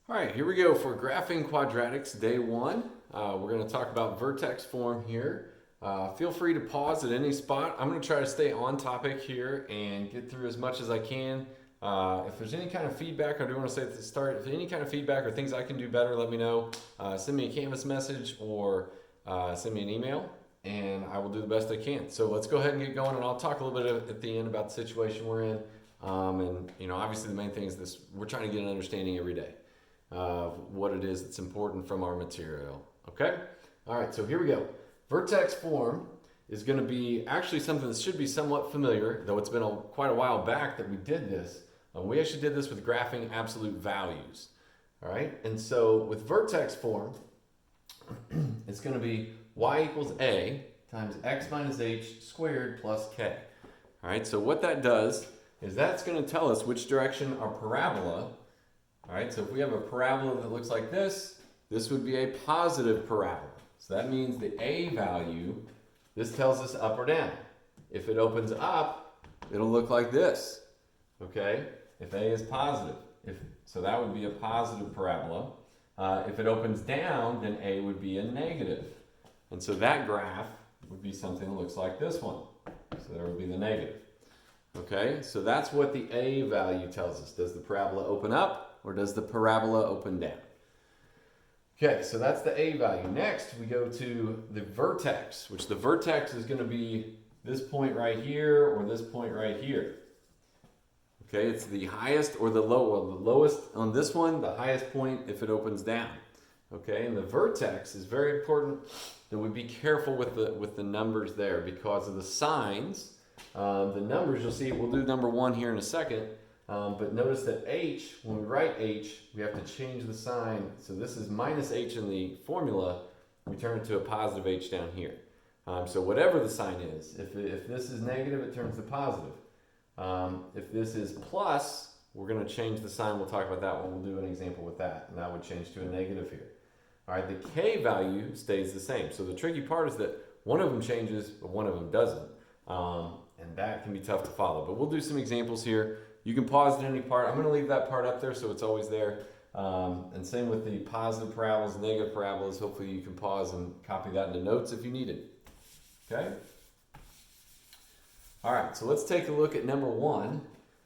All right, here we go for graphing quadratics day one. We're going to talk about vertex form here. Feel free to pause at any spot. I'm going to try to stay on topic here and get through as much as I can. If there's any kind of feedback, I do want to say at the start, if any kind of feedback or things I can do better, let me know. Send me a Canvas message or send me an email and I will do the best I can. So let's go ahead and get going, and I'll talk a little bit at the end about the situation we're in. Obviously the main thing is this: we're trying to get an understanding every day of what it is that's important from our material. Okay? All right, so here we go. Vertex form is going to be actually something that should be somewhat familiar, though it's been quite a while back that we did this. We actually did this with graphing absolute values. All right, and so with vertex form, it's going to be y equals a times x minus h squared plus k. All right, so what that does is that's going to tell us which direction our parabola. All right, so if we have a parabola that looks like this would be a positive parabola. So that means the a value, this tells us up or down. If it opens up, it'll look like this, okay? If a is positive, so that would be a positive parabola. If it opens down, then a would be a negative. And so that graph would be something that looks like this one. So there would be the negative. Okay, so that's what the a value tells us. Does the parabola open up, or does the parabola open down? Okay, so that's the a value. Next, we go to the vertex, which the vertex is going to be this point right here or this point right here. Okay, it's the highest or the low. Well, the lowest on this one, the highest point if it opens down. Okay, and the vertex is very important that we be careful with the numbers there because of the signs. The numbers, you'll see, we'll do number one here in a second. But notice that h, when we write h, we have to change the sign. So this is minus h in the formula. We turn it to a positive h down here. So whatever the sign is, if this is negative, it turns to positive. If this is plus, we're going to change the sign. We'll talk about that when we'll do an example with that. And that would change to a negative here. All right, the k value stays the same. So the tricky part is that one of them changes, but one of them doesn't. And that can be tough to follow. But we'll do some examples here. You can pause at any part. I'm going to leave that part up there so it's always there. And same with the positive parabolas, negative parabolas. Hopefully you can pause and copy that into notes if you need it. Okay? All right, so let's take a look at number one.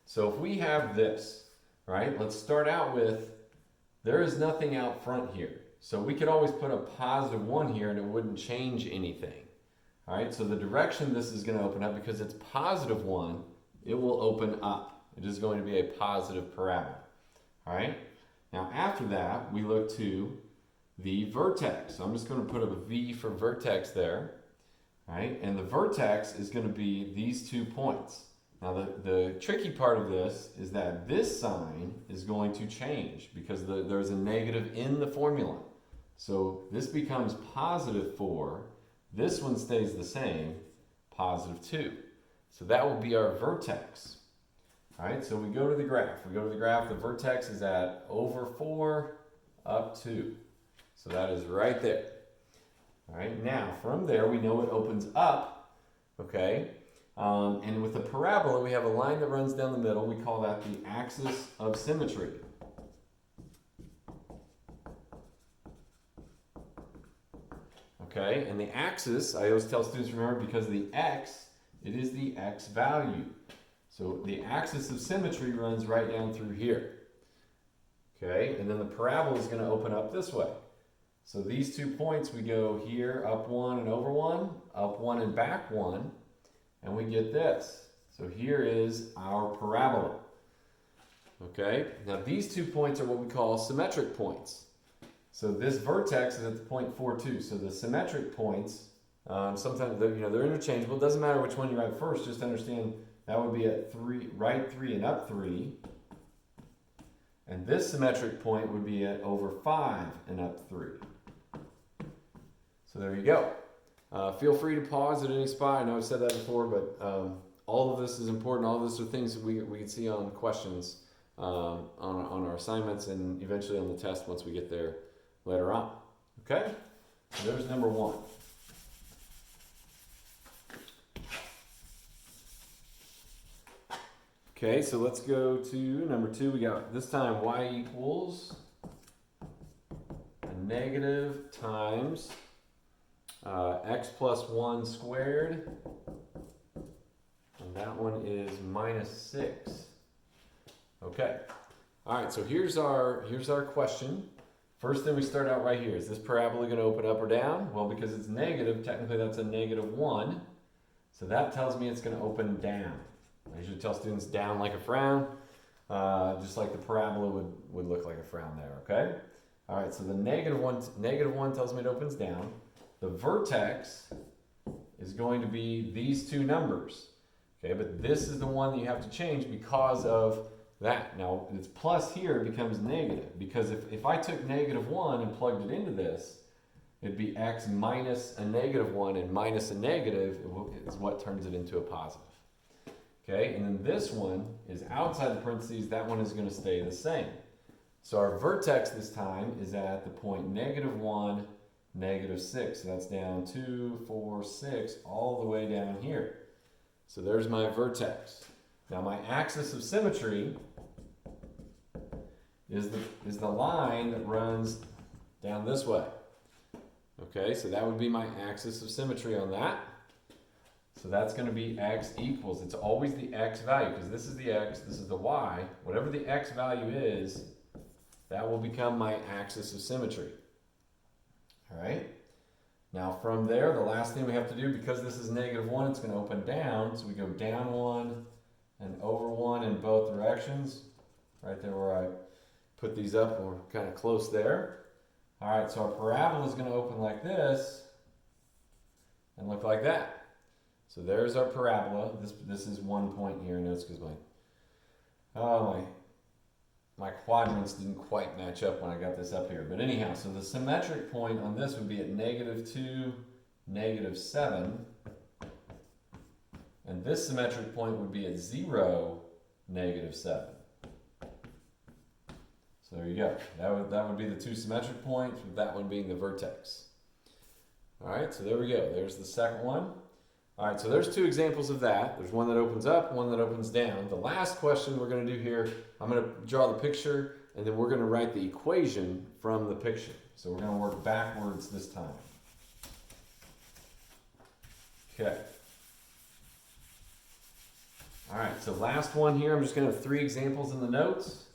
So if we have this, right, let's start out with, there is nothing out front here. So we could always put a positive 1 here and it wouldn't change anything. All right, so the direction this is going to open up, because it's positive 1, it will open up. It is going to be a positive parabola. All right, now after that, we look to the vertex. So I'm just going to put a V for vertex there. All right, and the vertex is going to be these 2 points. Now the tricky part of this is that this sign is going to change because there's a negative in the formula. So this becomes positive 4. This one stays the same, positive 2. So that will be our vertex. All right, so we go to the graph. The vertex is at over 4 up 2. So that is right there. All right, now from there we know it opens up, okay? And with the parabola, we have a line that runs down the middle. We call that the axis of symmetry. Okay, and the axis, I always tell students, remember, because of the x, it is the x value. So the axis of symmetry runs right down through here. Okay, and then the parabola is going to open up this way. So these 2 points, we go here, up 1 and over 1, up 1 and back 1, and we get this. So here is our parabola. Okay, now these 2 points are what we call symmetric points. So this vertex is at the point 4, 2. So the symmetric points, sometimes they're interchangeable. It doesn't matter which one you write first. Just understand that would be at 3, right 3 and up 3. And this symmetric point would be at over 5 and up 3. So there you go. Feel free to pause at any spot. I know I've said that before, but all of this is important. All of this are things that we can see on questions on our assignments and eventually on the test once we get there later on. Okay? So there's number one. Okay, so let's go to number 2. We got this time y equals negative times x plus 1 squared, and that one is minus 6. Okay, all right, so here's our question. First thing we start out right here, is this parabola going to open up or down? Well, because it's negative, technically that's a -1, so that tells me it's going to open down. I usually tell students down like a frown, just like the parabola would look like a frown there, okay? All right, so the -1 tells me it opens down. The vertex is going to be these two numbers, okay? But this is the one that you have to change because of that. Now, it's plus here, it becomes negative, because if I took -1 and plugged it into this, it'd be x minus a -1, and minus a negative is what turns it into a positive. Okay, and then this one is outside the parentheses, that one is going to stay the same. So our vertex this time is at the point -1, -6. So that's down 2, 4, 6, all the way down here. So there's my vertex. Now my axis of symmetry is the line that runs down this way. Okay, so that would be my axis of symmetry on that. So that's going to be x equals, it's always the x value, because this is the x, this is the y. Whatever the x value is, that will become my axis of symmetry. All right. Now from there, the last thing we have to do, because this is -1, it's going to open down. So we go down 1 and over 1 in both directions. Right there where I put these up, we're kind of close there. All right, so our parabola is going to open like this and look like that. So there's our parabola. This is one point here. Notice because my quadrants didn't quite match up when I got this up here. But anyhow, so the symmetric point on this would be at -2, -7. And this symmetric point would be at 0, -7. So there you go. That would be the two symmetric points, with that one being the vertex. All right, so there we go. There's the second one. All right, so there's two examples of that. There's one that opens up, one that opens down. The last question we're going to do here, I'm going to draw the picture, and then we're going to write the equation from the picture. So we're going to work backwards this time. Okay. All right, so last one here, I'm just going to have 3 examples in the notes.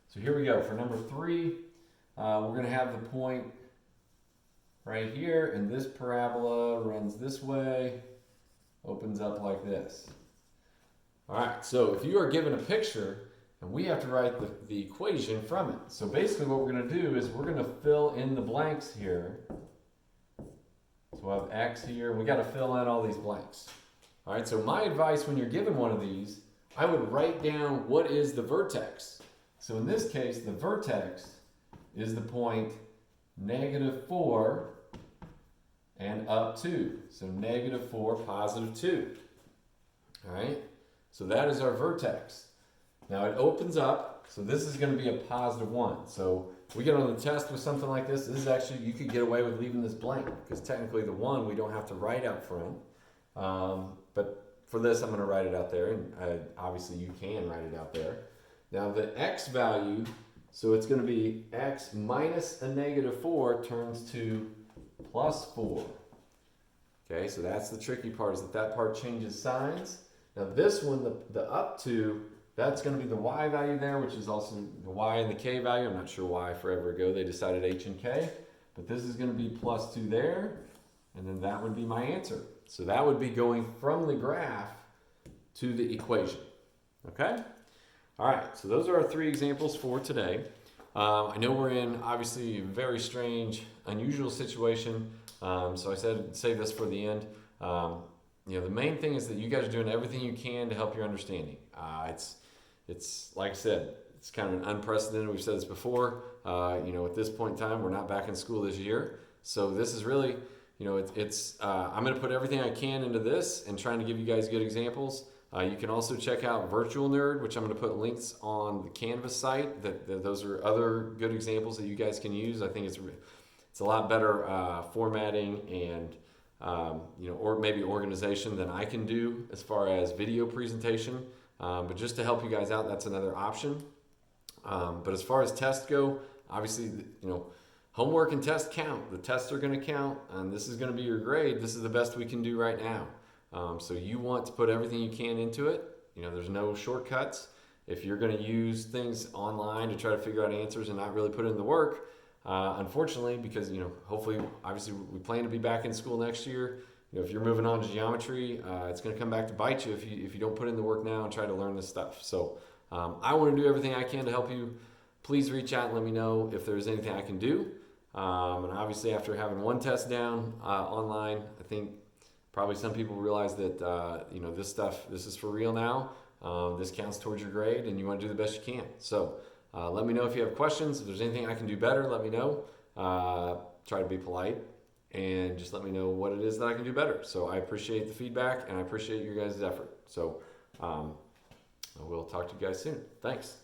So here we go. For number 3, we're going to have the point right here, and this parabola runs this way, opens up like this. All right, so if you are given a picture, and we have to write the equation from it. So basically what we're going to do is we're going to fill in the blanks here. So we'll have x here, and we got to fill in all these blanks. All right, so my advice when you're given one of these, I would write down what is the vertex. So in this case, the vertex is the point -4 and up 2. So -4, +2. All right, so that is our vertex. Now it opens up, so this is going to be a +1. So we get on the test with something like this, this is actually, you could get away with leaving this blank, because technically the 1 we don't have to write out front. But for this, I'm going to write it out there, and obviously you can write it out there. Now the x value, so it's going to be x minus a -4 turns to +4. Okay, so that's the tricky part, is that part changes signs. Now this one, the up to, that's going to be the y value there, which is also the y and the k value. I'm not sure why forever ago they decided h and k, but this is going to be +2 there, and then that would be my answer. So that would be going from the graph to the equation. Okay? All right, so those are our 3 examples for today. I know we're in, obviously, a very strange, unusual situation, so I said save this for the end. You know, the main thing is that you guys are doing everything you can to help your understanding. It's like I said, it's kind of an unprecedented, we've said this before, you know, at this point in time, we're not back in school this year, so this is really, you know, I'm going to put everything I can into this and trying to give you guys good examples. You can also check out Virtual Nerd, which I'm going to put links on the Canvas site. Those are other good examples that you guys can use. I think it's a lot better formatting and you know, or maybe organization than I can do as far as video presentation. But just to help you guys out, that's another option. But as far as tests go, obviously, you know, homework and test count. The tests are going to count, and this is going to be your grade. This is the best we can do right now. So you want to put everything you can into it. There's no shortcuts. If you're going to use things online to try to figure out answers and not really put in the work, unfortunately, because hopefully, obviously, we plan to be back in school next year. If you're moving on to geometry, it's going to come back to bite you if you don't put in the work now and try to learn this stuff. So I want to do everything I can to help you. Please reach out and let me know if there's anything I can do. And obviously, after having one test down online, I think probably some people realize that this is for real now. This counts towards your grade, and you want to do the best you can. So let me know if you have questions. If there's anything I can do better, let me know. Try to be polite, and just let me know what it is that I can do better. So I appreciate the feedback, and I appreciate your guys' effort. So we'll talk to you guys soon. Thanks.